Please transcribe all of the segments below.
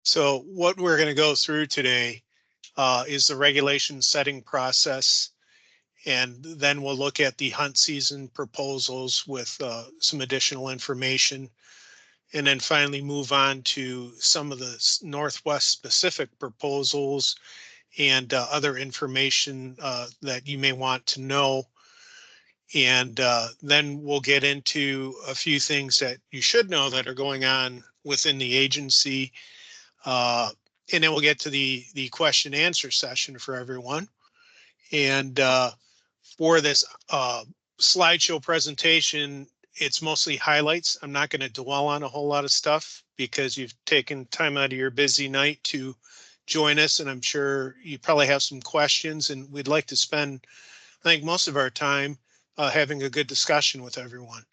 So what we're going to go through today is the regulation setting process. And then we'll look at the hunt season proposals with some additional information. And then finally move on to some of the Northwest specific proposals and other information that you may want to know. And then we'll get into a few things that you should know that are going on within the agency. And then we'll get to the question and answer session for everyone. And for this slideshow presentation, it's mostly highlights. I'm not going to dwell on a whole lot of stuff because you've taken time out of your busy night to join us. And I'm sure you probably have some questions, and we'd like to spend, I think, most of our time having a good discussion with everyone.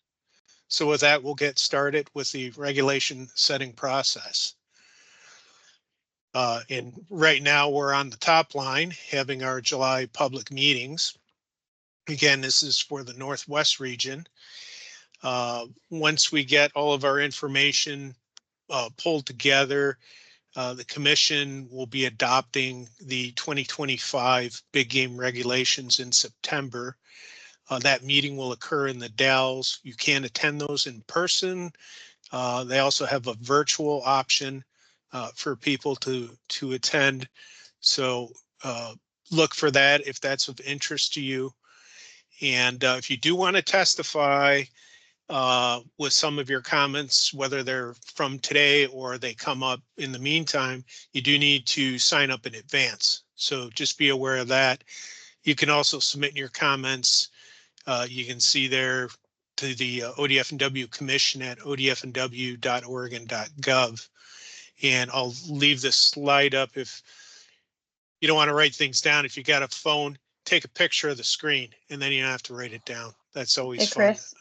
So with that, we'll get started with the regulation setting process. And right now we're on the top line having our July public meetings. Again, this is for the Northwest region. Once we get all of our information pulled together, the commission will be adopting the 2025 big game regulations in September. That meeting will occur in the Dalles. You can attend those in person. They also have a virtual option for people to attend. So look for that if that's of interest to you. And if you do want to testify with some of your comments, whether they're from today or they come up in the meantime, you do need to sign up in advance. So just be aware of that. You can also submit your comments. You can see there to the ODFW Commission at odfw.oregon.gov. And I'll leave this slide up. If you don't want to write things down, if you got a phone, take a picture of the screen and then you don't have to write it down. That's always fun. Chris,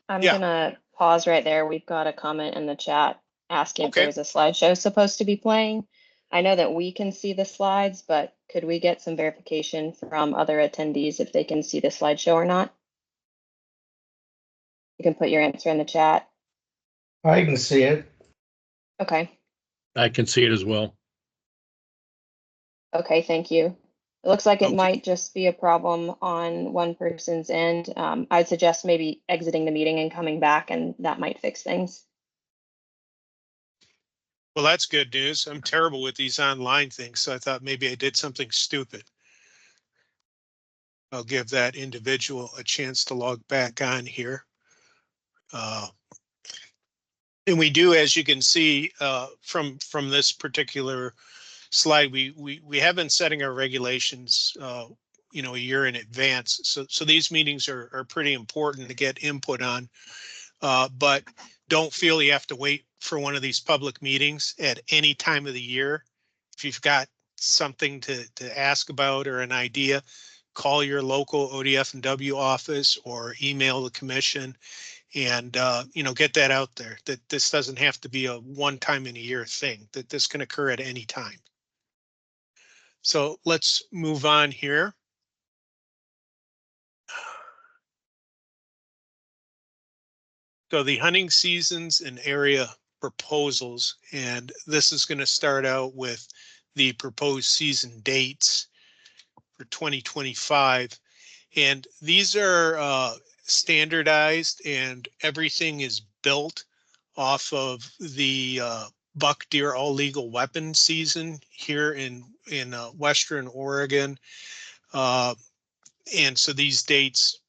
I'm gonna pause right there. We've got a comment in the chat asking if there's a slideshow supposed to be playing. I know that we can see the slides, but could we get some verification from other attendees if they can see the slideshow or not? You can put your answer in the chat. I can see it. Okay. I can see it as well. Okay, thank you. It looks like it might just be a problem on one person's end. I'd suggest maybe exiting the meeting and coming back, and that might fix things. Well, that's good news. I'm terrible with these online things, so I thought maybe I did something stupid. I'll give that individual a chance to log back on here. And we do, as you can see from this particular slide, we have been setting our regulations, a year in advance. So these meetings are pretty important to get input on, but don't feel you have to wait for one of these public meetings at any time of the year. If you've got something to ask about or an idea, call your local ODFW office or email the commission and, get that out there, that this doesn't have to be a one time in a year thing, that this can occur at any time. So let's move on here. So the hunting seasons and area proposals, and this is going to start out with the proposed season dates for 2025. And these are standardized, and everything is built off of the buck deer all legal weapon season here in Western Oregon. And so these dates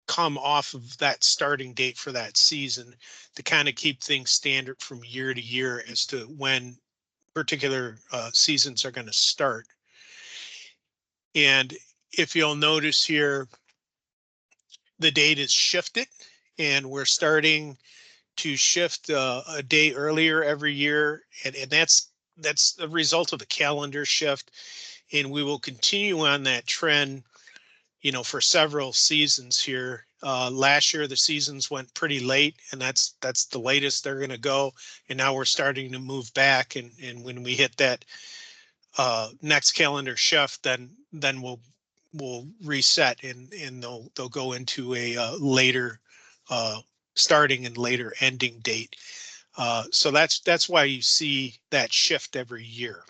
come off of that starting date for that season to kind of keep things standard from year to year as to when particular seasons are going to start. And if you'll notice here, the date is shifted, and we're starting to shift a day earlier every year, and that's a result of the calendar shift, and we will continue on that trend, for several seasons here. Last year the seasons went pretty late, and that's the latest they're going to go, and now we're starting to move back, and when we hit that next calendar shift, then we'll reset, and they'll go into a later starting and later ending date. So that's why you see that shift every year.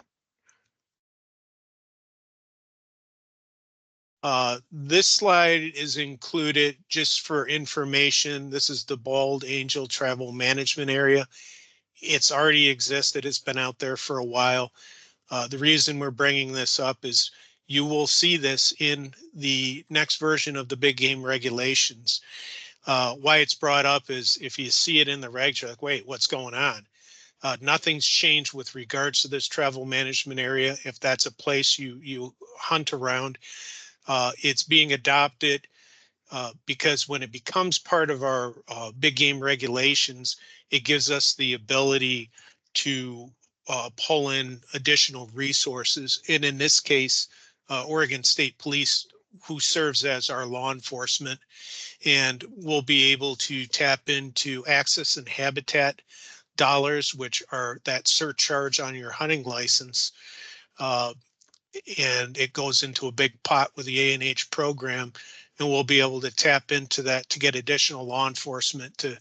This slide is included just for information. This is the Bald Angel Travel Management Area. It's already existed. It's been out there for a while. The reason we're bringing this up is you will see this in the next version of the big game regulations. Why it's brought up is if you see it in the regs, you're like, wait, what's going on? Nothing's changed with regards to this travel management area. If that's a place you hunt around, it's being adopted because when it becomes part of our big game regulations, it gives us the ability to pull in additional resources. And in this case, Oregon State Police, who serves as our law enforcement, and we'll be able to tap into access and habitat dollars, which are that surcharge on your hunting license. And it goes into a big pot with the A&H program, and we'll be able to tap into that to get additional law enforcement to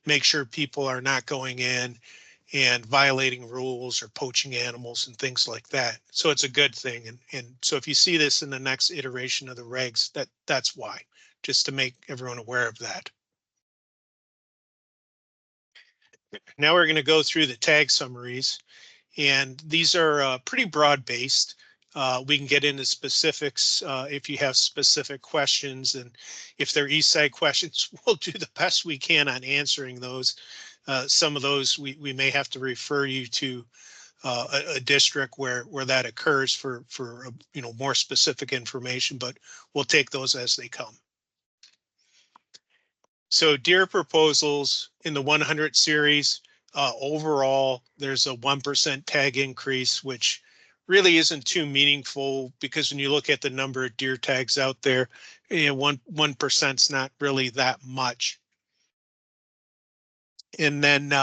make sure people are not going in and violating rules or poaching animals and things like that. So it's a good thing. And so if you see this in the next iteration of the regs, that's why, just to make everyone aware of that. Now we're going to go through the tag summaries, and these are pretty broad based. We can get into specifics if you have specific questions, and if they're East Side questions, we'll do the best we can on answering those. Some of those we may have to refer you to a district where that occurs for more specific information, but we'll take those as they come. So deer proposals in the 100 series, overall, there's a 1% tag increase, which really isn't too meaningful because when you look at the number of deer tags out there, 1%'s not really that much. And then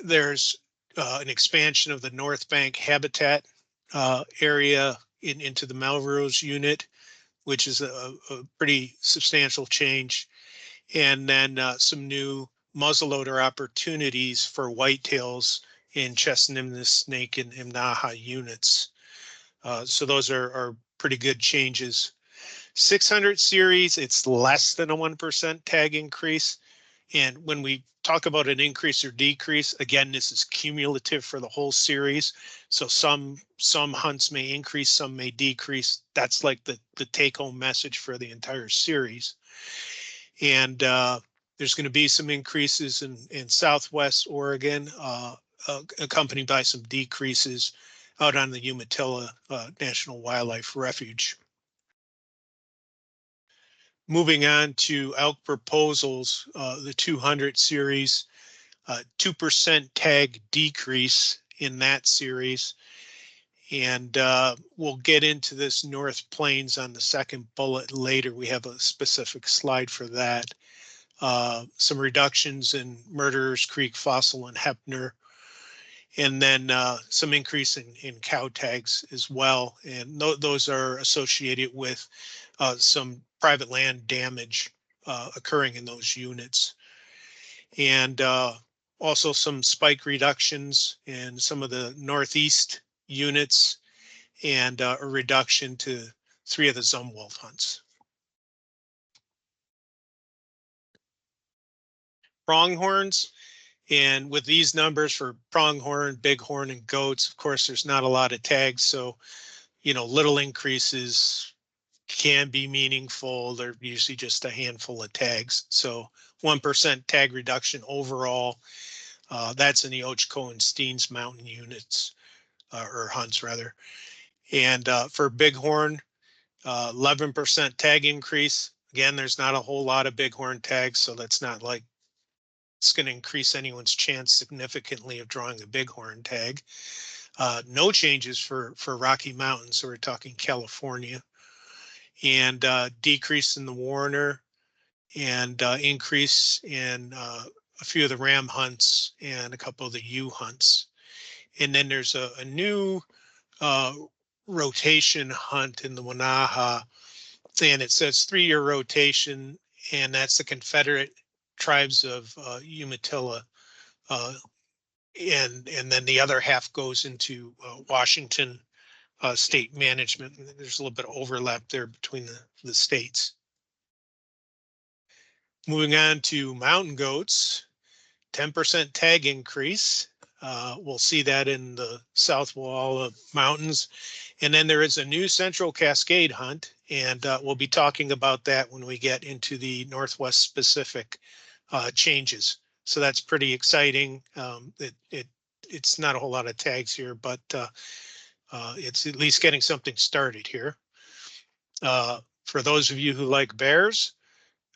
there's an expansion of the North Bank habitat area into the Melrose unit, which is a pretty substantial change. And then some new muzzleloader opportunities for whitetails in Chestnut, Snake, and Imnaha units. So those are pretty good changes. 600 series, it's less than a 1% tag increase. And when we talk about an increase or decrease, again, this is cumulative for the whole series. So some hunts may increase, some may decrease. That's like the take home message for the entire series. And there's going to be some increases in Southwest Oregon, accompanied by some decreases out on the Umatilla National Wildlife Refuge. Moving on to elk proposals, the 200 series, 2% tag decrease in that series. And we'll get into this North Plains on the second bullet later. We have a specific slide for that. Some reductions in Murderers Creek, Fossil, and Hepner. And then some increase in cow tags as well. And those are associated with some private land damage occurring in those units. And also some spike reductions in some of the Northeast units, and a reduction to 3 of the Zumwalt hunts. Pronghorns, and with these numbers for pronghorn, bighorn, and goats, of course, there's not a lot of tags. So, little increases can be meaningful. They're usually just a handful of tags. So 1% tag reduction overall. That's in the Ochco and Steens Mountain units, or hunts rather. And for bighorn, 11% tag increase. Again, there's not a whole lot of bighorn tags, so that's not like it's going to increase anyone's chance significantly of drawing a bighorn tag. No changes for Rocky Mountains, so we're talking California. And decrease in the Warner, and increase in a few of the ram hunts and a couple of the ewe hunts. And then there's a new rotation hunt in the Wanaha, and it says 3-year rotation, and that's the Confederate tribes of Umatilla and then the other half goes into Washington state management. There's a little bit of overlap there between the states. Moving on to mountain goats, 10% tag increase. We'll see that in the south wall of mountains. And then there is a new Central Cascade hunt, and we'll be talking about that when we get into the Northwest specific changes. So that's pretty exciting. It's not a whole lot of tags here, but it's at least getting something started here. For those of you who like bears,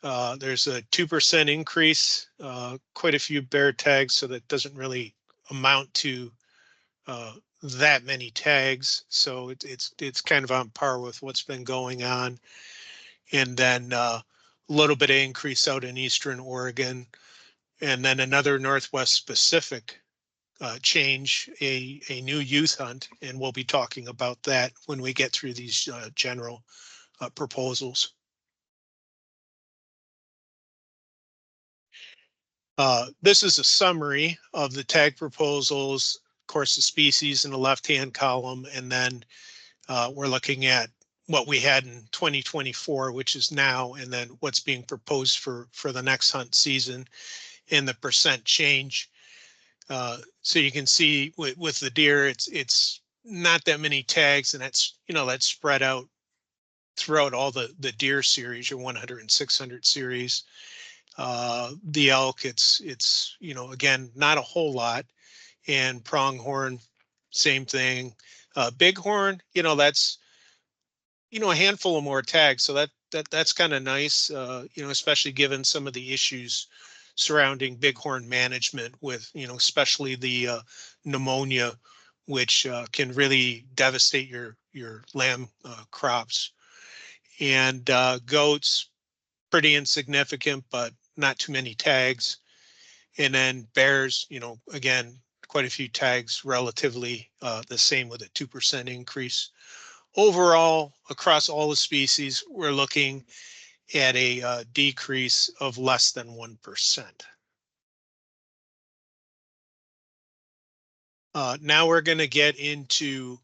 there's a 2% increase, quite a few bear tags, so that doesn't really amount to that many tags. So it's kind of on par with what's been going on. And then a little bit of increase out in Eastern Oregon, and then another Northwest specific change, a new youth hunt, and we'll be talking about that when we get through these general proposals. This is a summary of the tag proposals, of course, the species in the left-hand column, and then we're looking at what we had in 2024, which is now, and then what's being proposed for the next hunt season, and the percent change. So you can see with the deer, it's not that many tags, and that's that's spread out throughout all the deer series, your 100 and 600 series. The elk, it's again not a whole lot, and pronghorn, same thing. Bighorn, that's a handful of more tags, so that's kind of nice, especially given some of the issues surrounding bighorn management with especially the pneumonia, which can really devastate your lamb crops. And goats, pretty insignificant, but not too many tags. And then bears, again, quite a few tags, relatively the same, with a 2% increase. Overall, across all the species, we're looking at a decrease of less than 1%. Now we're going to get into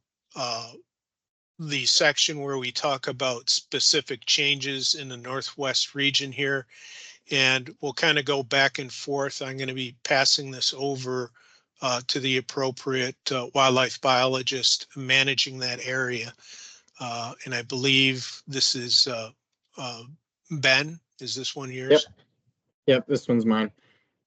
the section where we talk about specific changes in the Northwest region here, and we'll kind of go back and forth. I'm going to be passing this over to the appropriate wildlife biologist managing that area. And I believe this is Ben. Is this one yours? Yep, this one's mine.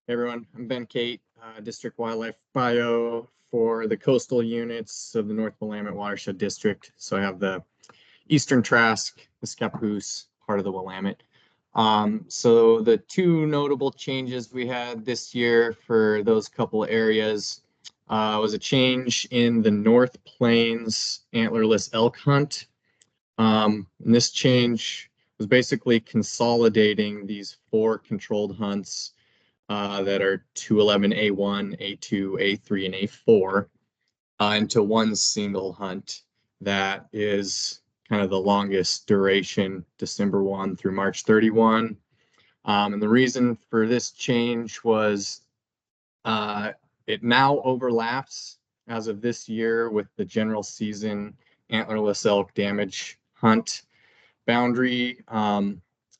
Hey everyone, I'm Ben Kate, District Wildlife Bio for the coastal units of the North Willamette Watershed District. So I have the Eastern Trask, the Scappoose, part of the Willamette. So the two notable changes we had this year for those couple areas was a change in the North Plains antlerless elk hunt. And this change was basically consolidating these 4 controlled hunts that are 211A1, A2, A3, and A4 into one single hunt that is kind of the longest duration, December 1 through March 31. And the reason for this change was it now overlaps as of this year with the general season antlerless elk damage hunt boundary.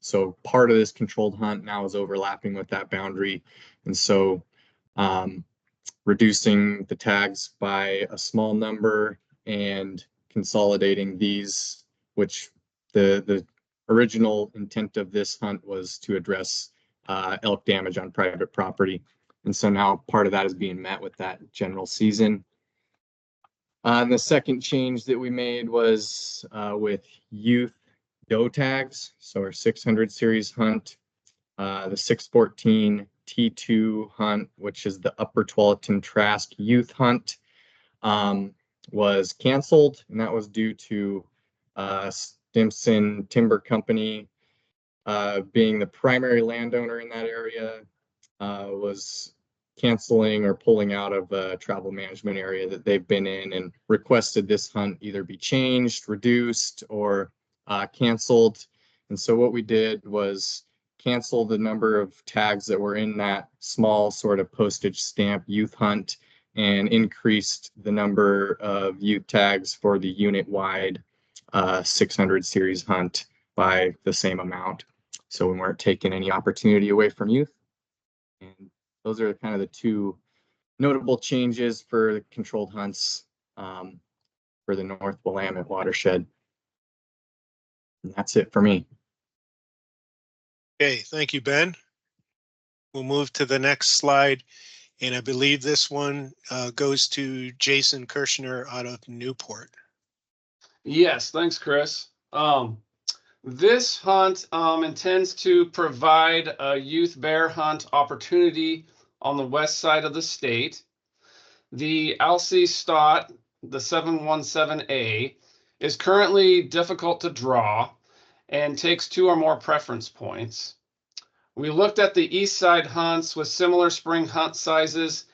So part of this controlled hunt now is overlapping with that boundary. And so reducing the tags by a small number and consolidating these, which the original intent of this hunt was to address elk damage on private property. And so now part of that is being met with that general season. And the second change that we made was with youth doe tags. So our 600 series hunt, the 614 T2 hunt, which is the Upper Tualatin Trask youth hunt, was canceled, and that was due to Stimson Timber Company being the primary landowner in that area, was canceling or pulling out of a travel management area that they've been in, and requested this hunt either be changed, reduced, or canceled. And so what we did was cancel the number of tags that were in that small sort of postage stamp youth hunt and increased the number of youth tags for the unit-wide 600 series hunt by the same amount. So we weren't taking any opportunity away from youth. And those are kind of the two notable changes for controlled hunts for the North Willamette watershed. And that's it for me. Okay, thank you, Ben. We'll move to the next slide. And I believe this one goes to Jason Kirshner out of Newport. Yes, thanks, Chris. This hunt intends to provide a youth bear hunt opportunity on the west side of the state. The Alsea Stott, the 717A, is currently difficult to draw and takes 2 or more preference points. We looked at the east side hunts with similar spring hunt sizes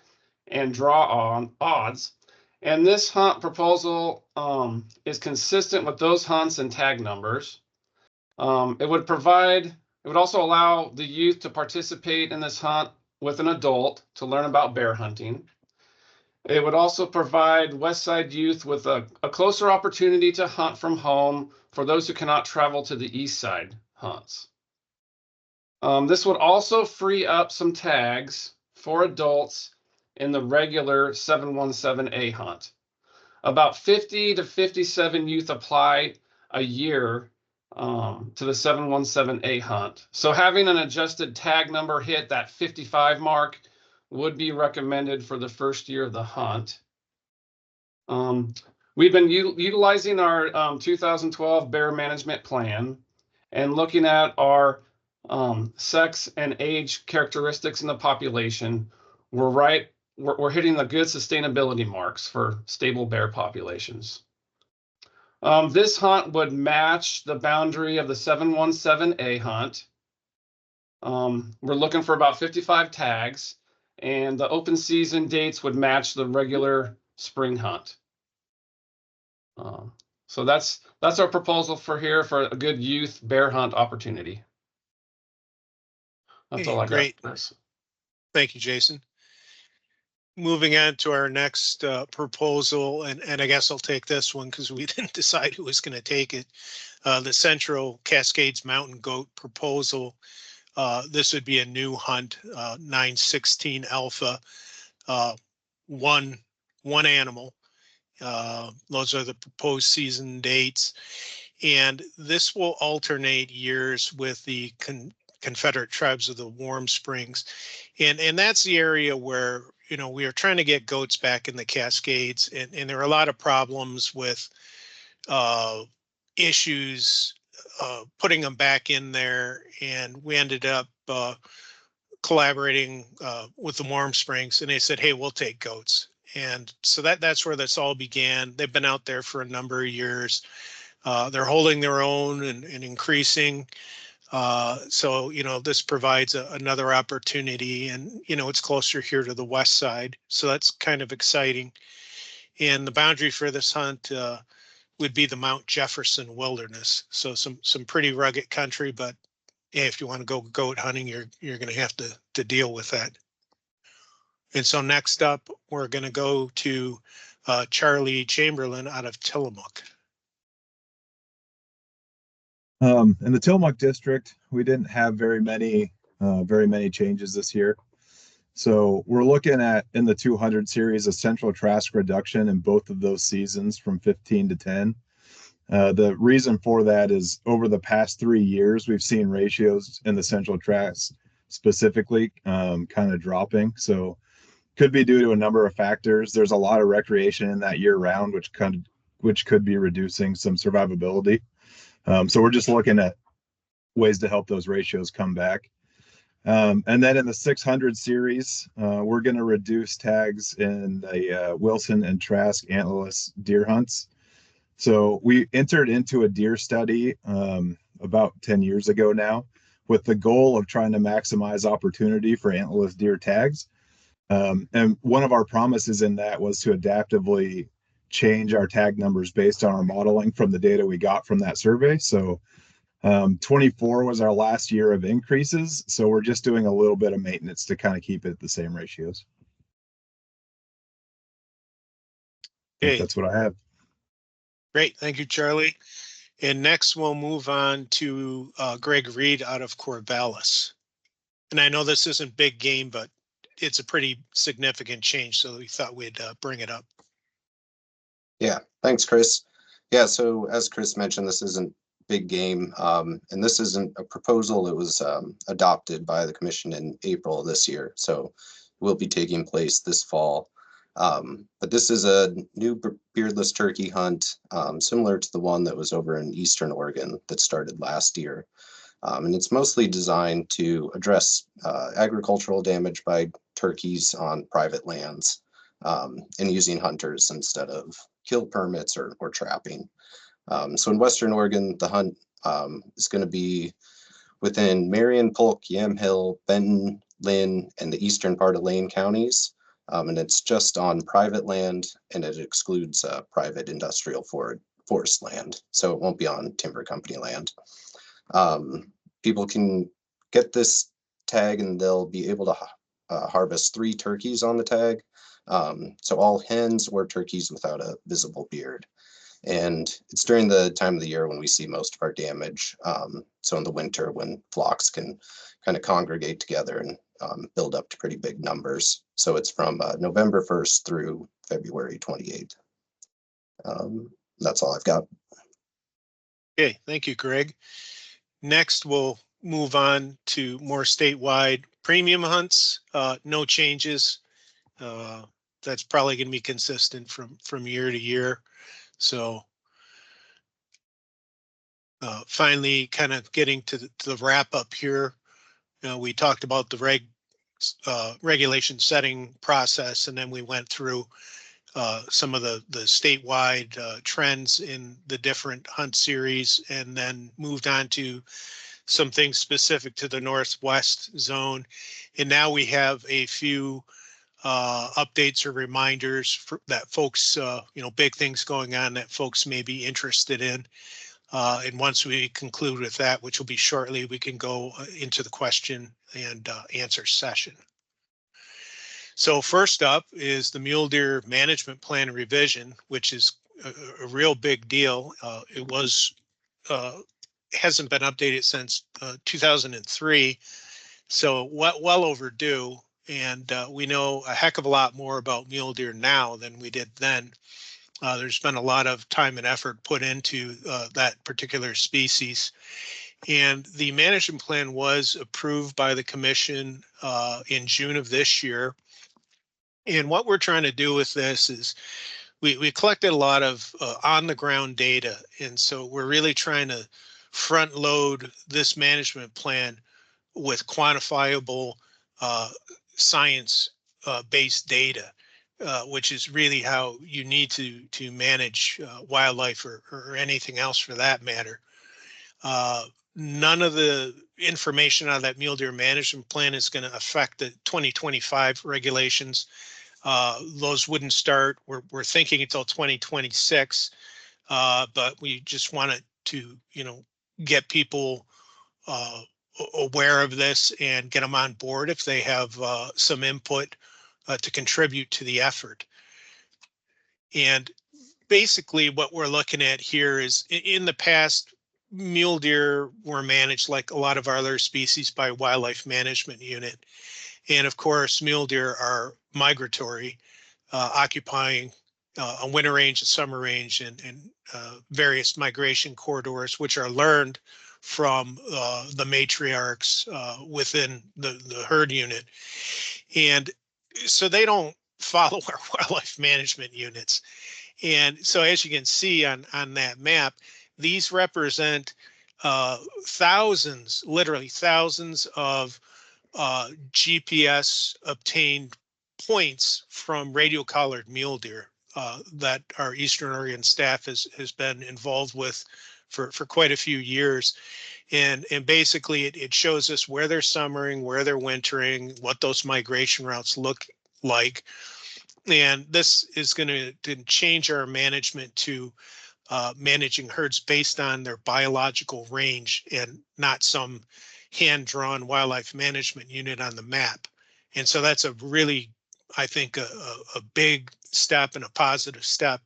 and draw on odds, and this hunt proposal is consistent with those hunts and tag numbers. It would also allow the youth to participate in this hunt with an adult to learn about bear hunting. It would also provide West Side youth with a closer opportunity to hunt from home for those who cannot travel to the East Side hunts. This would also free up some tags for adults in the regular 717A hunt. About 50 to 57 youth apply a year to the 717A hunt. So having an adjusted tag number hit that 55 mark would be recommended for the first year of the hunt. We've been utilizing our 2012 bear management plan and looking at our sex and age characteristics in the population. We're hitting the good sustainability marks for stable bear populations. This hunt would match the boundary of the 717A hunt. We're looking for about 55 tags, and the open season dates would match the regular spring hunt. So that's our proposal for here for a good youth bear hunt opportunity. That's all I got. Great. Thank you, Jason. Moving on to our next proposal, and I guess I'll take this one because we didn't decide who was going to take it. The Central Cascades Mountain Goat proposal. This would be a new hunt, 916 alpha, one animal. Those are the proposed season dates. And this will alternate years with the Confederate tribes of the Warm Springs. And that's the area where, we are trying to get goats back in the Cascades, and there are a lot of problems with issues putting them back in there. And we ended up collaborating with the Warm Springs, and they said, hey, we'll take goats. And so that's where this all began. They've been out there for a number of years. They're holding their own and increasing. So, this provides another opportunity, and, it's closer here to the west side. So that's kind of exciting. And the boundary for this hunt would be the Mount Jefferson Wilderness. So some pretty rugged country, but yeah, if you want to go goat hunting, you're going to have to deal with that. And so next up, we're going to go to Charlie Chamberlain out of Tillamook. In the Tillamook district, we didn't have very many changes this year. So we're looking at, in the 200 series, a central trask reduction in both of those seasons from 15 to 10. The reason for that is over the past 3 years, we've seen ratios in the central trask specifically kind of dropping. So could be due to a number of factors. There's a lot of recreation in that year round, which could be reducing some survivability. So we're just looking at ways to help those ratios come back. And then in the 600 series, we're going to reduce tags in the Wilson and Trask antlerless deer hunts. So we entered into a deer study about 10 years ago now with the goal of trying to maximize opportunity for antlerless deer tags. And one of our promises in that was to adaptively change our tag numbers based on our modeling from the data we got from that survey. So 24 was our last year of increases, so we're just doing a little bit of maintenance to kind of keep it the same ratios. I think Okay. that's what I have. Great, thank you, Charlie. And next we'll move on to Greg Reed out of Corvallis. And I know this isn't big game, but it's a pretty significant change, so we thought we'd bring it up. Yeah, thanks, Chris. Yeah, so as Chris mentioned, this isn't big game, and this isn't a proposal. It was adopted by the commission in April of this year, so it will be taking place this fall. But this is a new beardless turkey hunt, similar to the one that was over in Eastern Oregon that started last year. And it's mostly designed to address agricultural damage by turkeys on private lands, and using hunters instead of kill permits or trapping. So in Western Oregon, the hunt is going to be within Marion, Polk, Yamhill, Benton, Lynn, and the eastern part of Lane counties. And it's just on private land, and it excludes private industrial forest land. So it won't be on timber company land. People can get this tag and they'll be able to harvest 3 turkeys on the tag. So all hens or turkeys without a visible beard. And it's during the time of the year when we see most of our damage. So in the winter, when flocks can kind of congregate together and build up to pretty big numbers. So it's from November 1st through February 28th. That's all I've got. Okay, thank you, Greg. Next, we'll move on to more statewide premium hunts. No changes. That's probably going to be consistent from year to year. So finally, kind of getting to the wrap up here. We talked about the regulation setting process, and then we went through some of the statewide trends in the different hunt series, and then moved on to some things specific to the Northwest zone. And now we have a few updates or reminders that folks, big things going on that folks may be interested in. And once we conclude with that, which will be shortly, we can go into the question and answer session. So first up is the mule deer management plan revision, which is a real big deal. It was hasn't been updated since 2003, so well overdue. And we know a heck of a lot more about mule deer now than we did then. There's been a lot of time and effort put into that particular species. And the management plan was approved by the commission in June of this year. And what we're trying to do with this is we collected a lot of on the ground data. And so we're really trying to front load this management plan with quantifiable science based data, which is really how you need to manage wildlife or anything else for that matter. None of the information on that mule deer management plan is going to affect the 2025 regulations. Those wouldn't start. We're thinking until 2026, but we just wanted to, get people aware of this and get them on board if they have some input to contribute to the effort. And basically what we're looking at here is in the past, mule deer were managed like a lot of our other species by wildlife management unit. And of course, mule deer are migratory, occupying a winter range, a summer range, and various migration corridors, which are learned from the matriarchs within the herd unit. And so they don't follow our wildlife management units. And so as you can see on that map, these represent thousands, literally thousands of GPS obtained points from radio collared mule deer that our Eastern Oregon staff has been involved with for quite a few years. And basically it shows us where they're summering, where they're wintering, what those migration routes look like. And this is going to change our management to managing herds based on their biological range and not some hand-drawn wildlife management unit on the map. And so that's a really, I think, a big step and a positive step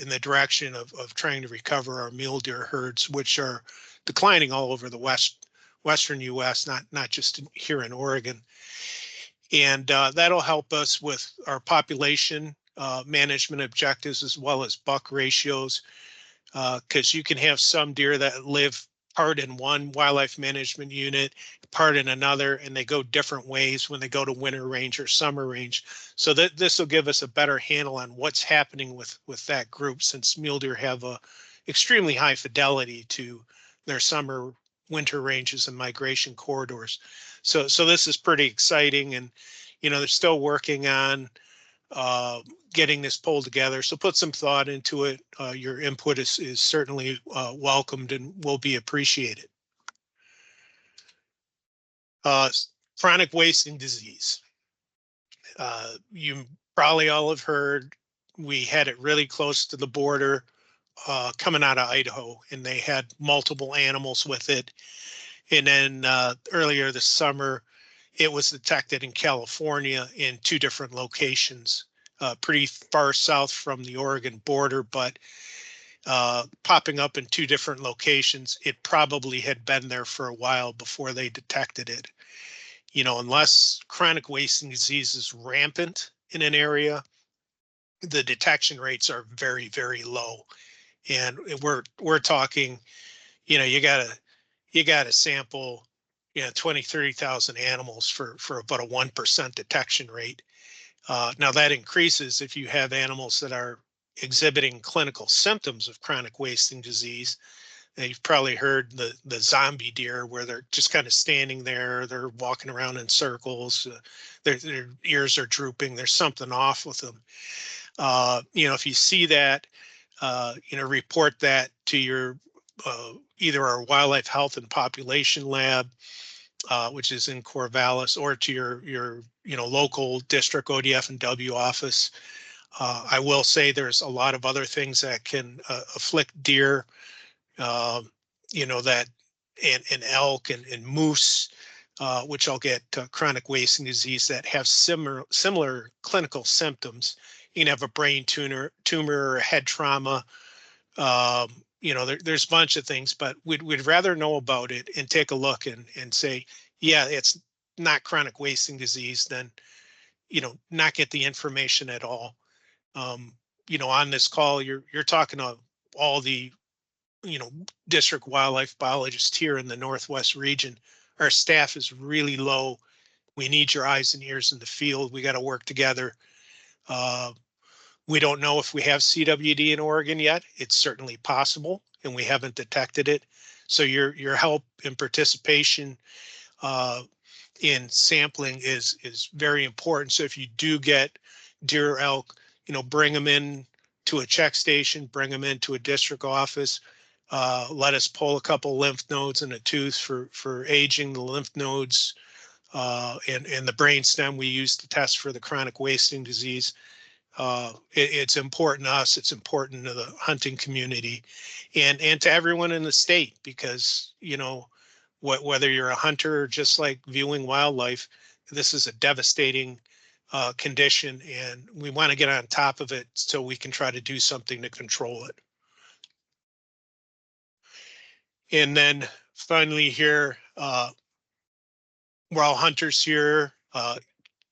in the direction of trying to recover our mule deer herds, which are declining all over the western U.S., not just here in Oregon. And that'll help us with our population management objectives as well as buck ratios, because you can have some deer that live part in one wildlife management unit, part in another, and they go different ways when they go to winter range or summer range. So that this will give us a better handle on what's happening with that group, since mule deer have a extremely high fidelity to their summer, winter ranges and migration corridors. So this is pretty exciting, and they're still working on getting this pulled together. So put some thought into it. Your input is certainly welcomed and will be appreciated. Chronic wasting disease. You probably all have heard we had it really close to the border coming out of Idaho, and they had multiple animals with it. And then earlier this summer, it was detected in California in 2 different locations, pretty far south from the Oregon border, but popping up in 2 different locations. It probably had been there for a while before they detected it. Unless chronic wasting disease is rampant in an area, the detection rates are very, very low. And we're talking, you gotta sample 20, 30,000 animals for about a 1% detection rate. Now that increases if you have animals that are exhibiting clinical symptoms of chronic wasting disease. Now, you've probably heard the zombie deer, where they're just kind of standing there, they're walking around in circles, their ears are drooping, there's something off with them. If you see that, report that to your either our wildlife health and population lab, which is in Corvallis, or to your local district ODFW office. I will say there's a lot of other things that can afflict deer, that and elk and moose, which I'll get chronic wasting disease, that have similar clinical symptoms. You can have a brain tumor or a head trauma. There's a bunch of things, but we'd rather know about it and take a look and say, yeah, it's not chronic wasting disease, than, not get the information at all. On this call, you're talking to all the, district wildlife biologists here in the Northwest region. Our staff is really low. We need your eyes and ears in the field. We got to work together. We don't know if we have CWD in Oregon yet. It's certainly possible, and we haven't detected it. So your help and participation in sampling is very important. So if you do get deer or elk, bring them in to a check station, bring them into a district office. Let us pull a couple lymph nodes and a tooth for aging, the lymph nodes and the brain stem we use to test for the chronic wasting disease. It's important to us. It's important to the hunting community, and to everyone in the state, because whether you're a hunter or just like viewing wildlife, this is a devastating condition, and we want to get on top of it so we can try to do something to control it. And then finally here, we're all hunters here.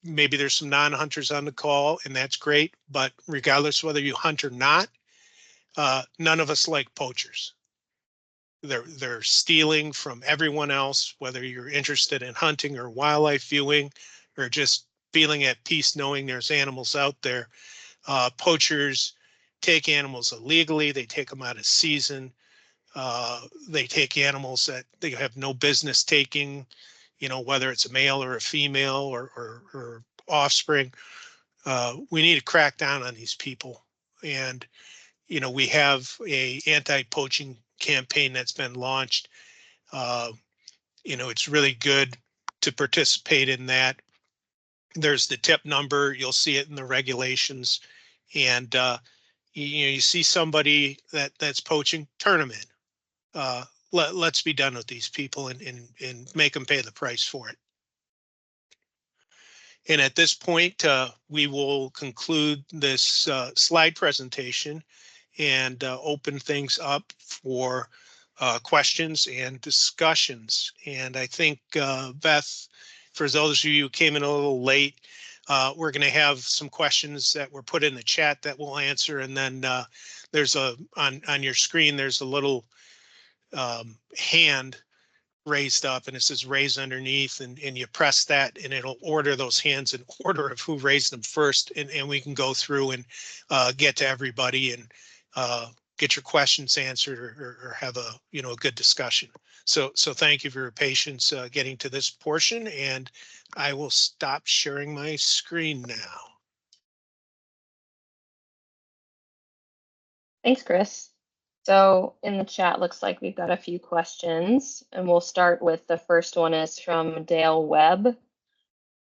Maybe there's some non-hunters on the call, and that's great. But regardless whether you hunt or not, none of us like poachers. They're stealing from everyone else, whether you're interested in hunting or wildlife viewing, or just feeling at peace knowing there's animals out there. Poachers take animals illegally. They take them out of season. They take animals that they have no business taking, whether it's a male or a female or offspring. We need to crack down on these people. And, we have a anti-poaching campaign that's been launched. It's really good to participate in that. There's the tip number. You'll see it in the regulations. And, you see somebody that's poaching, turn them in. Let's be done with these people and make them pay the price for it. And at this point, we will conclude this slide presentation and open things up for questions and discussions. And I think, Beth, for those of you who came in a little late, we're going to have some questions that were put in the chat that we'll answer. And then there's on your screen, there's a little hand raised up and it says raise underneath, and you press that and it'll order those hands in order of who raised them first, and we can go through and get to everybody and get your questions answered or have a a good discussion. So thank you for your patience getting to this portion, and I will stop sharing my screen now. Thanks, Chris. So in the chat, looks like we've got a few questions, and we'll start with the first one is from Dale Webb,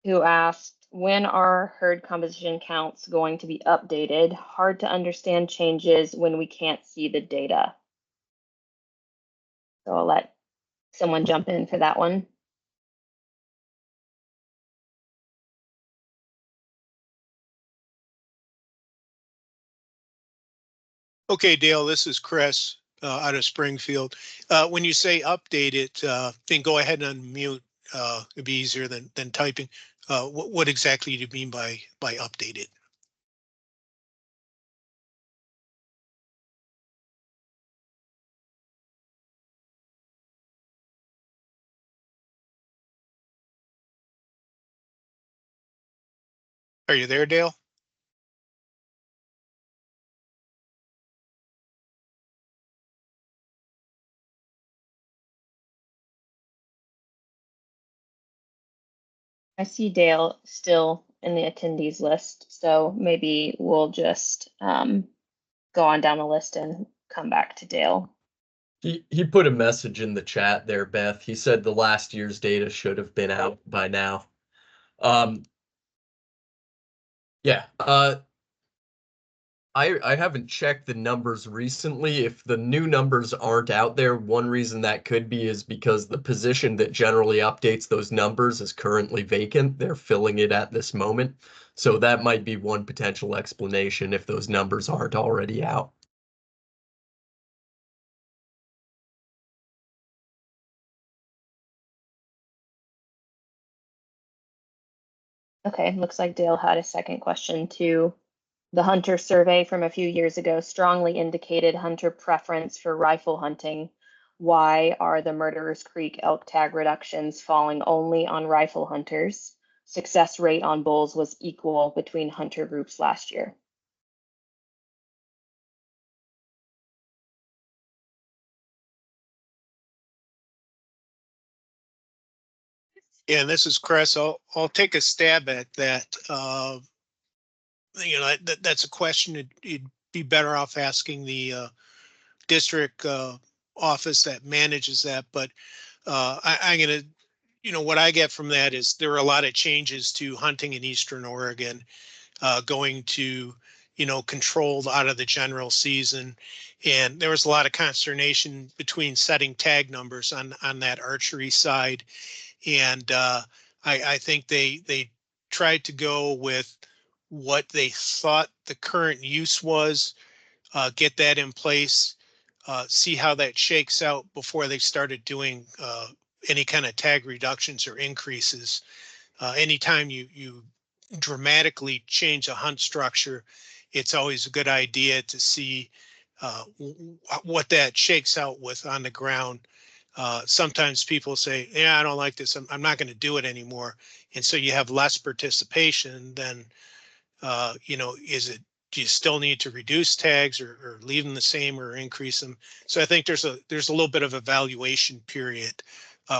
who asked, when are herd composition counts going to be updated? Hard to understand changes when we can't see the data. So I'll let someone jump in for that one. Okay, Dale, this is Chris out of Springfield. When you say update it, then go ahead and unmute. It'd be easier than typing. What exactly do you mean by update it? Are you there, Dale? I see Dale still in the attendees list, so maybe we'll just go on down the list and come back to Dale. He put a message in the chat there, Beth. He said the last year's data should have been out by now. Yeah, I haven't checked the numbers recently. If the new numbers aren't out there, one reason that could be is because the position that generally updates those numbers is currently vacant. They're filling it at this moment. So that might be one potential explanation if those numbers aren't already out. Okay, looks like Dale had a second question too. The hunter survey from a few years ago strongly indicated hunter preference for rifle hunting. Why are the Murderers Creek elk tag reductions falling only on rifle hunters? Success rate on bulls was equal between hunter groups last year. Yeah, and this is Chris. I'll take a stab at that. That's a question you'd be better off asking the district office that manages that. But I'm gonna, what I get from that is there are a lot of changes to hunting in Eastern Oregon, going to, controlled out of the general season. And there was a lot of consternation between setting tag numbers on that archery side. And I think they tried to go with what they thought the current use was, get that in place, see how that shakes out before they started doing any kind of tag reductions or increases. Anytime you dramatically change a hunt structure, it's always a good idea to see what that shakes out with on the ground. Sometimes people say, yeah, I don't like this. I'm not going to do it anymore. And so you have less participation than, do you still need to reduce tags or leave them the same or increase them? So I think there's a little bit of evaluation period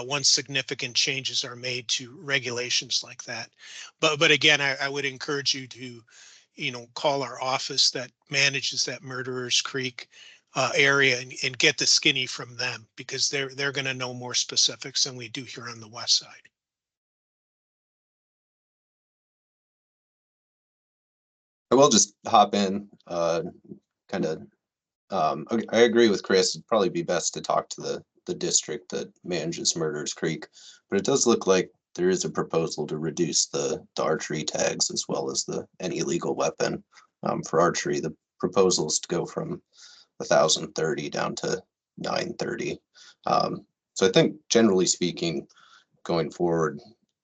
once significant changes are made to regulations like that. But again, I would encourage you to, call our office that manages that Murderers Creek area and get the skinny from them, because they're going to know more specifics than we do here on the west side. I will just hop in, kind kind of, I agree with Chris. It'd probably be best to talk to the district that manages Murderers Creek, but it does look like there is a proposal to reduce the archery tags as well as any illegal weapon. For archery, the proposal is to go from 1,030 down to 930. So I think generally speaking, going forward,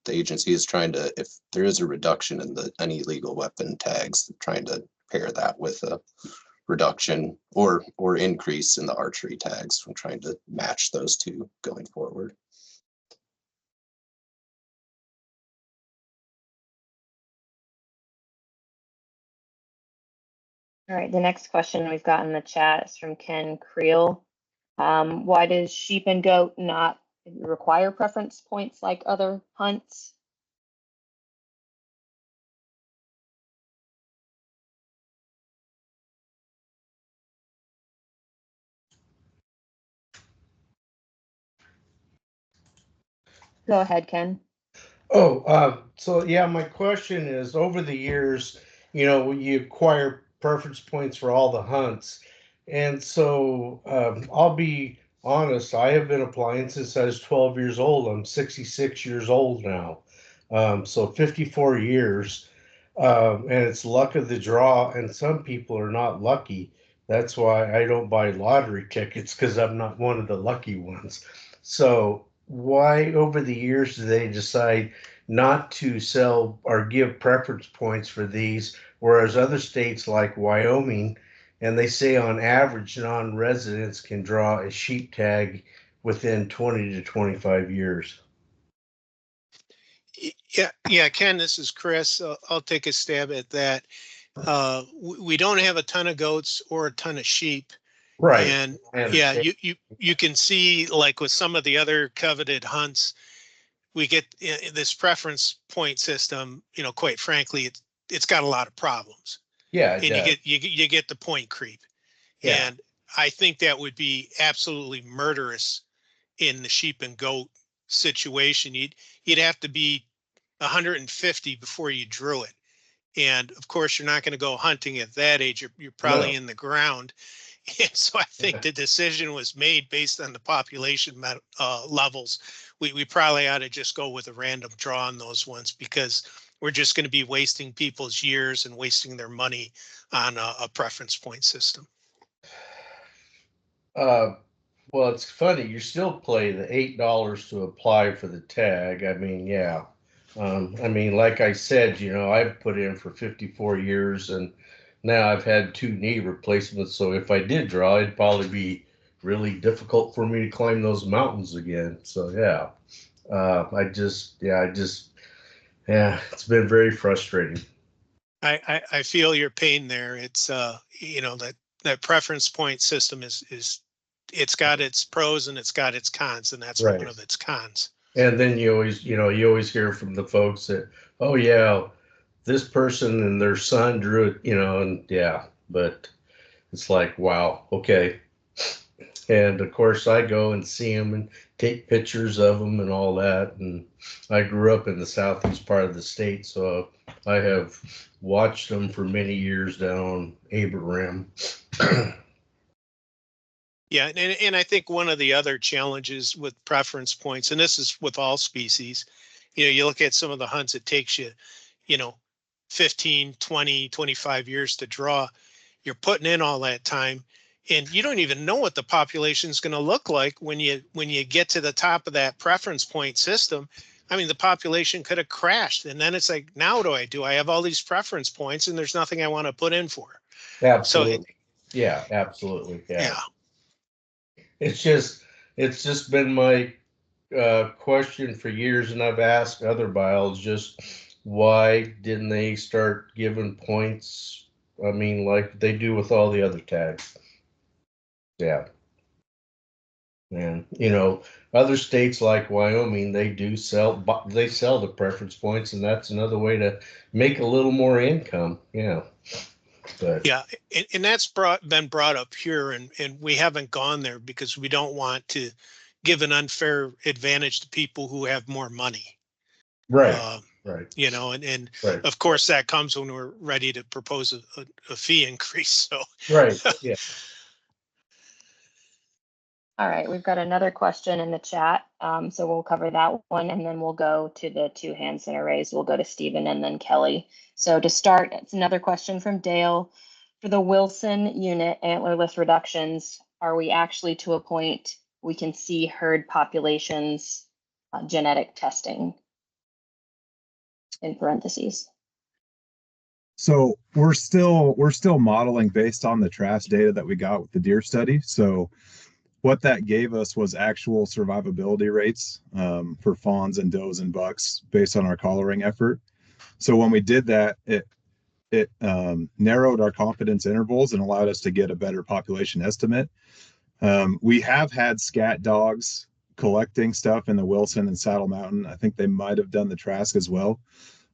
the agency is trying to, if there is a reduction in any illegal weapon tags, trying to pair that with a reduction or increase in the archery tags. I'm trying to match those two going forward. All right, the next question we've got in the chat is from Ken Creel. Why does sheep and goat not require preference points like other hunts? Go ahead, Ken. So yeah, my question is, over the years, you acquire preference points for all the hunts. And so I'll be honest, I have been applying since I was 12 years old. I'm 66 years old now. So 54 years. And it's luck of the draw, and some people are not lucky. That's why I don't buy lottery tickets, because I'm not one of the lucky ones. So why over the years do they decide not to sell or give preference points for these, whereas other states like Wyoming, and they say on average non-residents can draw a sheep within 20 to 25 years? Yeah, Ken, this is Chris. I'll take a stab at that. We don't have a ton of goats or a ton of sheep. Right. And yeah, you can see, like with some of the other coveted hunts, we get this preference point system, quite frankly, it's got a lot of problems. Yeah. And you get the point creep. Yeah. And I think that would be absolutely murderous in the sheep and goat situation. You'd have to be 150 before you drew it. And of course, you're not going to go hunting at that age. You're probably in the ground. And so I think the decision was made based on the population levels. We probably ought to just go with a random draw on those ones, because we're just going to be wasting people's years and wasting their money on a preference point system. Well, it's funny. You still pay the $8 to apply for the tag. I mean, yeah. Like I said, I've put in for 54 years, and now I've had 2 knee replacements. So if I did draw, it'd probably be really difficult for me to climb those mountains again. So yeah, it's been very frustrating. I feel your pain there. It's that preference point system it's got its pros and it's got its cons, and that's one of its cons. And then you always hear from the folks that, oh yeah, this person and their son drew it, and yeah, but it's like, wow, okay. And of course I go and see them and take pictures of them and all that. And I grew up in the southeast part of the state, so I have watched them for many years down on Abraham. Yeah, and I think one of the other challenges with preference points, and this is with all species, you look at some of the hunts, it takes you, 15, 20, 25 years to draw. You're putting in all that time, and you don't even know what the population is going to look like when you get to the top of that preference point system. I mean, the population could have crashed, and then it's like, now what do I do? I have all these preference points, and there's nothing I want to put in for. Absolutely. So, absolutely. Yeah. It's just been my question for years, and I've asked other biologists, why didn't they start giving points? I mean, like they do with all the other tags. Yeah. And other states like Wyoming, they sell the preference points, and that's another way to make a little more income. Yeah. But yeah, and that's been brought up here, and we haven't gone there because we don't want to give an unfair advantage to people who have more money. Right. Right. You know, and Right. of course that comes when we're ready to propose a fee increase. So Right. Yeah. All right, we've got another question in the chat. So we'll cover that one and then we'll go to the two hands that are raised. We'll go to Stephen and then Kelly. So to start, it's another question from Dale. For the Wilson unit antlerless reductions, are we actually to a point we can see herd populations genetic testing in parentheses? So we're still modeling based on the TRAS data that we got with the deer study. So what that gave us was actual survivability rates for fawns and does and bucks based on our collaring effort. So when we did that, it narrowed our confidence intervals and allowed us to get a better population estimate. We have had scat dogs collecting stuff in the Wilson and Saddle Mountain. I think they might have done the Trask as well.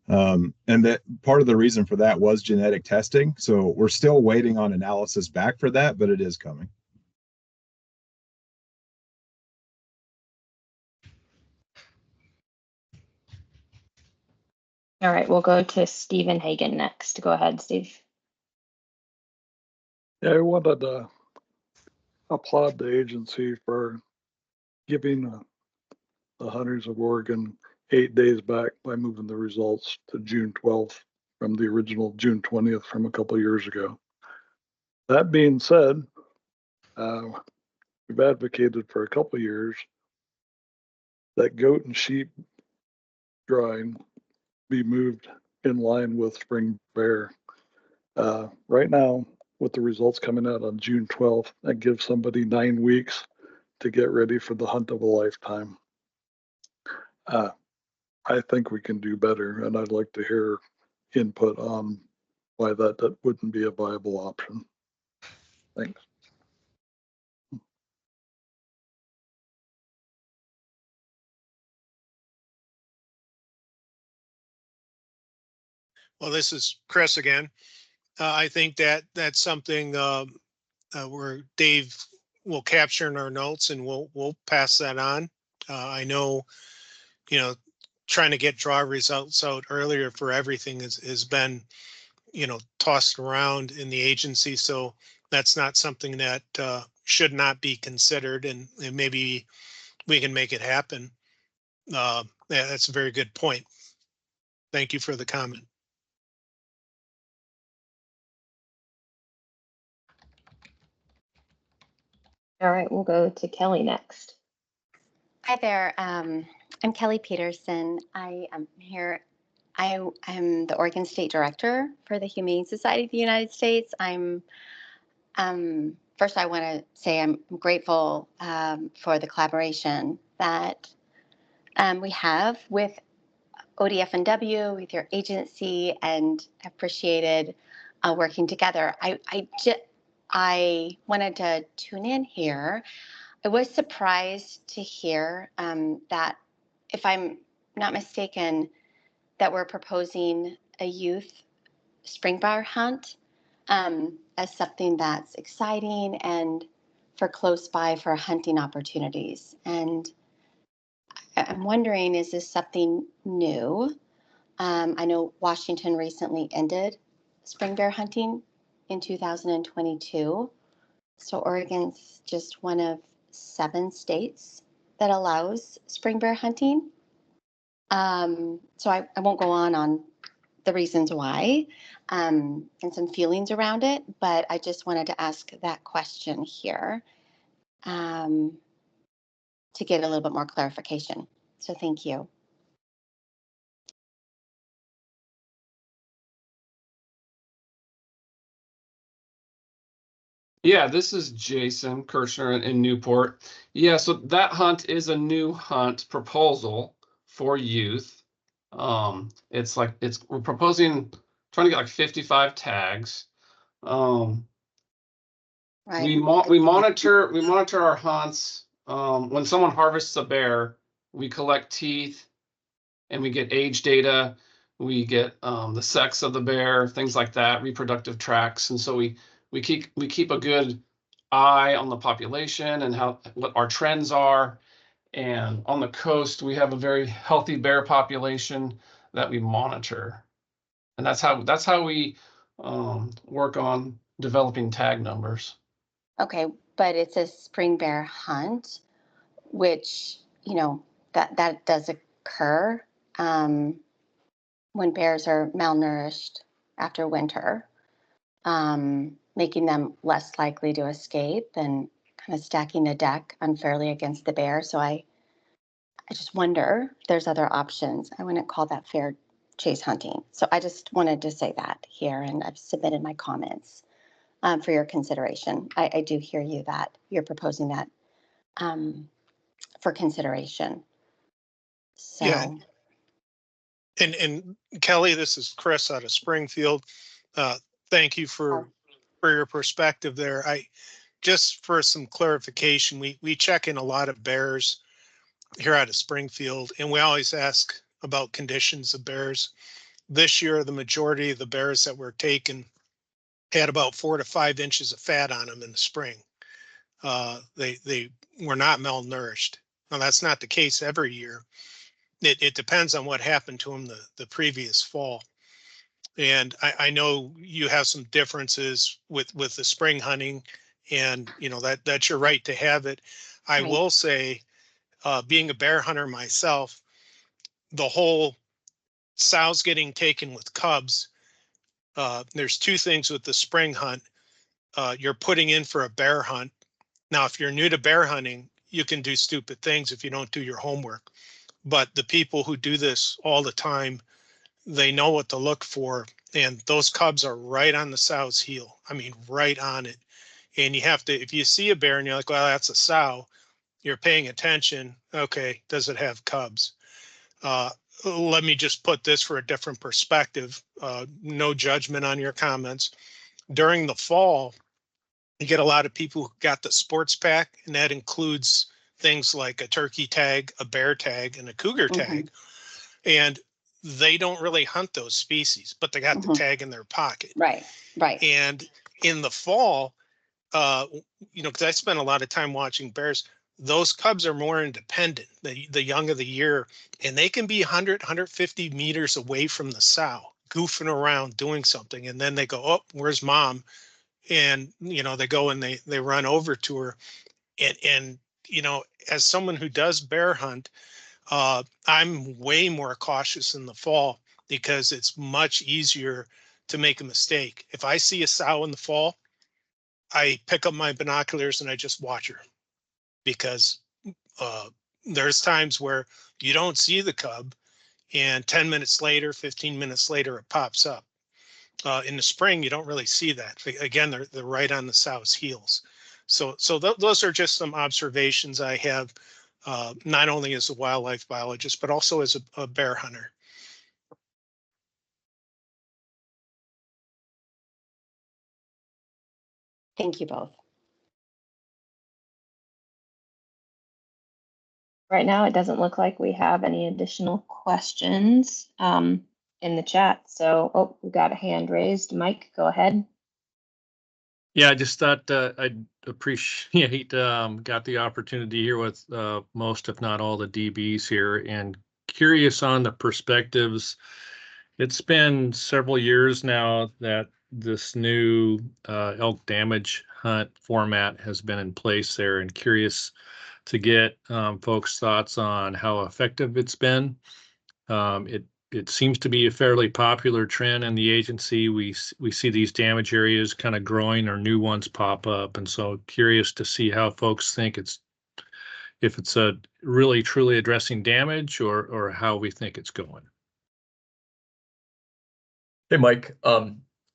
And that part of the reason for that was genetic testing. So we're still waiting on analysis back for that, but it is coming. All right, we'll go to Stephen Hagan next. Go ahead, Steve. Yeah, I wanted to applaud the agency for giving the hunters of Oregon 8 days back by moving the results to June 12th from the original June 20th from a couple of years ago. That being said, we've advocated for a couple of years that goat and sheep drawing be moved in line with spring bear. Right now, with the results coming out on June 12th, that gives somebody 9 weeks to get ready for the hunt of a lifetime. I think we can do better, and I'd like to hear input on why that wouldn't be a viable option. Thanks. well, this is Chris again. I think that that's something where Dave will capture in our notes and we'll pass that on. I know, you know, trying to get draw results out earlier for everything has been, you know, tossed around in the agency. So that's not something that should not be considered, and maybe we can make it happen. Yeah, that's a very good point. Thank you for the comment. All right, we'll go to Kelly next. Hi there. I'm Kelly Peterson. I am here. I am the Oregon State Director for the Humane Society of the United States. First, I want to say I'm grateful for the collaboration that we have with ODFW, with your agency, and appreciated working together. I wanted to tune in here. I was surprised to hear that, if I'm not mistaken, that we're proposing a youth spring bear hunt as something that's exciting and for close by for hunting opportunities. And I'm wondering, is this something new? I know Washington recently ended spring bear hunting in 2022. So Oregon's just one of 7 states that allows spring bear hunting. So I won't go on the reasons why and some feelings around it, but I just wanted to ask that question here to get a little bit more clarification. So thank you. Yeah, this is Jason Kirchner in Newport. Yeah, so that hunt is a new hunt proposal for youth. We're proposing trying to get like 55 tags. Right. We monitor our hunts. When someone harvests a bear, we collect teeth and we get age data. We get the sex of the bear, things like that, reproductive tracts, and so we keep a good eye on the population and what our trends are. And on the coast, we have a very healthy bear population that we monitor. And that's how we work on developing tag numbers. Okay, but it's a spring bear hunt, which, you know, that does occur when bears are malnourished after winter, making them less likely to escape and kind of stacking the deck unfairly against the bear. So I just wonder if there's other options. I wouldn't call that fair chase hunting. So I just wanted to say that here, and I've submitted my comments for your consideration. I do hear you that you're proposing that for consideration. So. Yeah. And Kelly, this is Chris out of Springfield. Thank you for your perspective there. Just for some clarification, we check in a lot of bears here out of Springfield, and we always ask about conditions of bears. This year, the majority of the bears that were taken had about 4 to 5 inches of fat on them in the spring. They were not malnourished. Now, that's not the case every year. It depends on what happened to them the previous fall. And I know you have some differences with the spring hunting, and you know that's your right to have it. I will say, being a bear hunter myself, the whole sows getting taken with cubs, there's 2 things with the spring hunt. You're putting in for a bear hunt. Now, if you're new to bear hunting, you can do stupid things if you don't do your homework. But the people who do this all the time, they know what to look for. And those cubs are right on the sow's heel. I mean, right on it. And you have to, if you see a bear and you're like, well, that's a sow, you're paying attention. Okay, does it have cubs? Let me just put this for a different perspective. No judgment on your comments. During the fall, you get a lot of people who got the sports pack, and that includes things like a turkey tag, a bear tag, and a cougar tag. And they don't really hunt those species, but they got the tag in their pocket. Right. And in the fall, you know, because I spent a lot of time watching bears, those cubs are more independent, the young of the year, and they can be 100, 150 meters away from the sow, goofing around, doing something. And then they go, oh, where's mom? And, you know, they go and they run over to her. And, you know, as someone who does bear hunt, I'm way more cautious in the fall because it's much easier to make a mistake. If I see a sow in the fall, I pick up my binoculars and I just watch her, because there's times where you don't see the cub and 10 minutes later, 15 minutes later, it pops up. In the spring, you don't really see that. Again, they're right on the sow's heels. So those are just some observations I have, not only as a wildlife biologist, but also as a bear hunter. Thank you both. Right now, it doesn't look like we have any additional questions in the chat. So, we got a hand raised. Mike, go ahead. Yeah, I just thought I'd appreciate got the opportunity here with most, if not all, the DBs here, and curious on the perspectives. It's been several years now that this new elk damage hunt format has been in place there, and curious to get folks' thoughts on how effective it's been. It seems to be a fairly popular trend in the agency. We see these damage areas kind of growing or new ones pop up, and so curious to see how folks think if it's a really truly addressing damage or how we think it's going. Hey, Mike.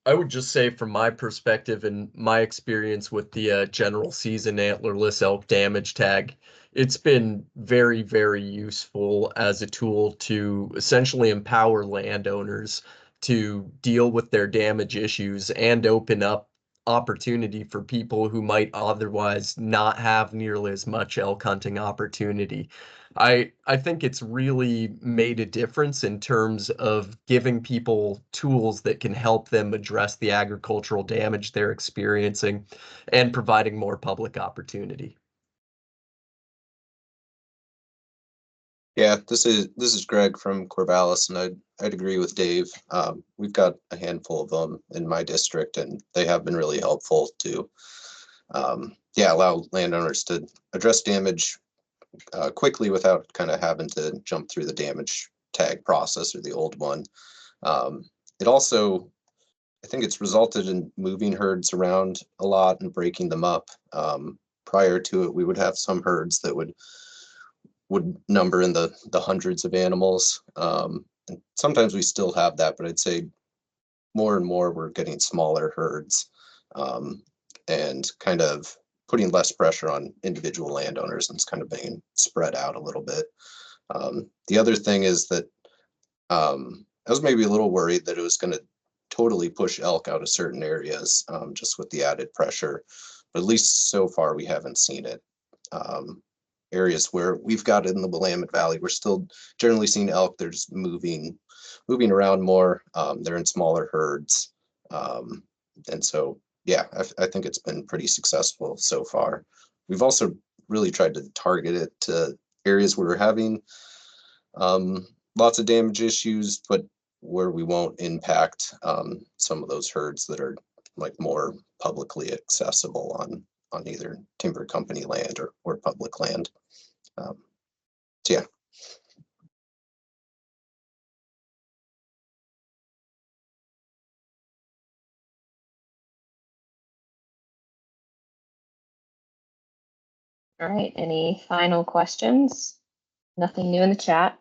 I would just say from my perspective and my experience with the general season antlerless elk damage tag, it's been very, very useful as a tool to essentially empower landowners to deal with their damage issues and open up opportunity for people who might otherwise not have nearly as much elk hunting opportunity. I think it's really made a difference in terms of giving people tools that can help them address the agricultural damage they're experiencing and providing more public opportunity. Yeah, this is Greg from Corvallis, and I'd agree with Dave. We've got a handful of them in my district, and they have been really helpful to allow landowners to address damage quickly without kind of having to jump through the damage tag process or the old one. It also, I think it's resulted in moving herds around a lot and breaking them up. Prior to it, we would have some herds that would number in the hundreds of animals. And sometimes we still have that, but I'd say more and more we're getting smaller herds and kind of putting less pressure on individual landowners, and it's kind of being spread out a little bit. The other thing is that I was maybe a little worried that it was going to totally push elk out of certain areas just with the added pressure, but at least so far we haven't seen it. Areas where we've got it in the Willamette Valley, we're still generally seeing elk. They're just moving around more. They're in smaller herds. And so, yeah, I think it's been pretty successful so far. We've also really tried to target it to areas where we're having lots of damage issues, but where we won't impact some of those herds that are like more publicly accessible on either timber company land or public land. So yeah. All right, any final questions? Nothing new in the chat.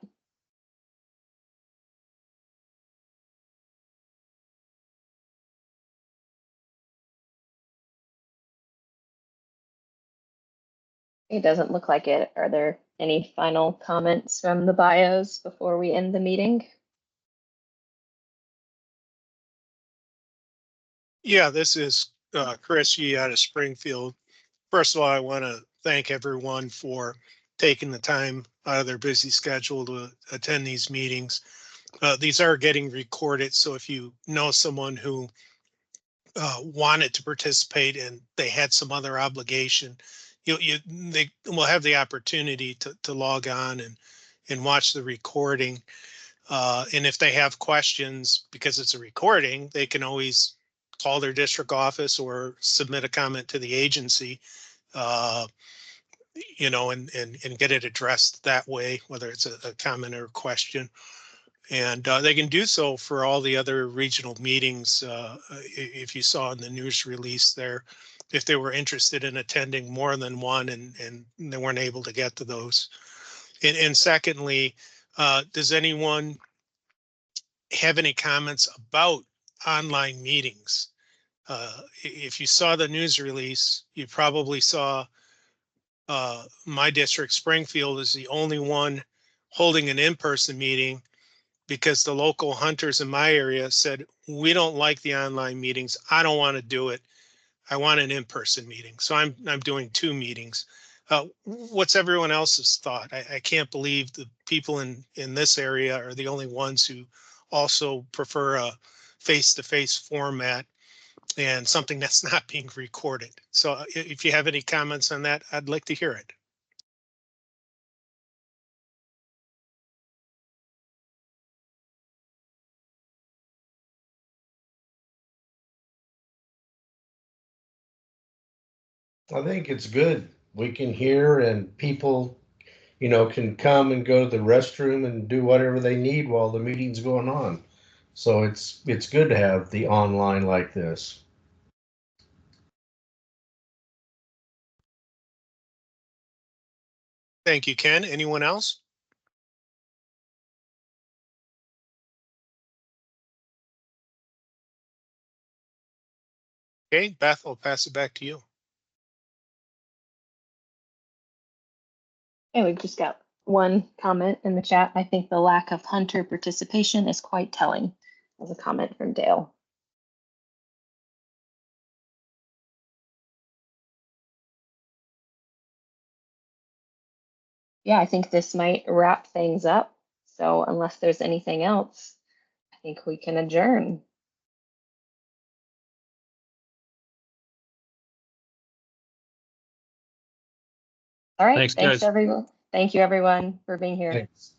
It doesn't look like it. Are there any final comments from the bios before we end the meeting? Yeah, this is Chris Yee out of Springfield. First of all, I want to thank everyone for taking the time out of their busy schedule to attend these meetings. These are getting recorded, so if you know someone who wanted to participate and they had some other obligation, they will have the opportunity to log on and watch the recording. And if they have questions, because it's a recording, they can always call their district office or submit a comment to the agency, and get it addressed that way, whether it's a comment or a question. And they can do so for all the other regional meetings. If you saw in the news release there, if they were interested in attending more than one and they weren't able to get to those. And secondly, does anyone have any comments about online meetings? If you saw the news release, you probably saw my district, Springfield, is the only one holding an in-person meeting because the local hunters in my area said, we don't like the online meetings. I don't want to do it. I want an in-person meeting. So I'm doing 2 meetings. What's everyone else's thought? I can't believe the people in this area are the only ones who also prefer a face-to-face format and something that's not being recorded. So if you have any comments on that, I'd like to hear it. I think it's good. We can hear and people, can come and go to the restroom and do whatever they need while the meeting's going on. So it's good to have the online like this. Thank you, Ken. Anyone else? Okay, Beth, I'll pass it back to you. Okay, we've just got one comment in the chat. I think the lack of hunter participation is quite telling. As a comment from Dale. Yeah, I think this might wrap things up. So unless there's anything else, I think we can adjourn. All right, thanks everyone. Thank you, everyone, for being here. Thanks.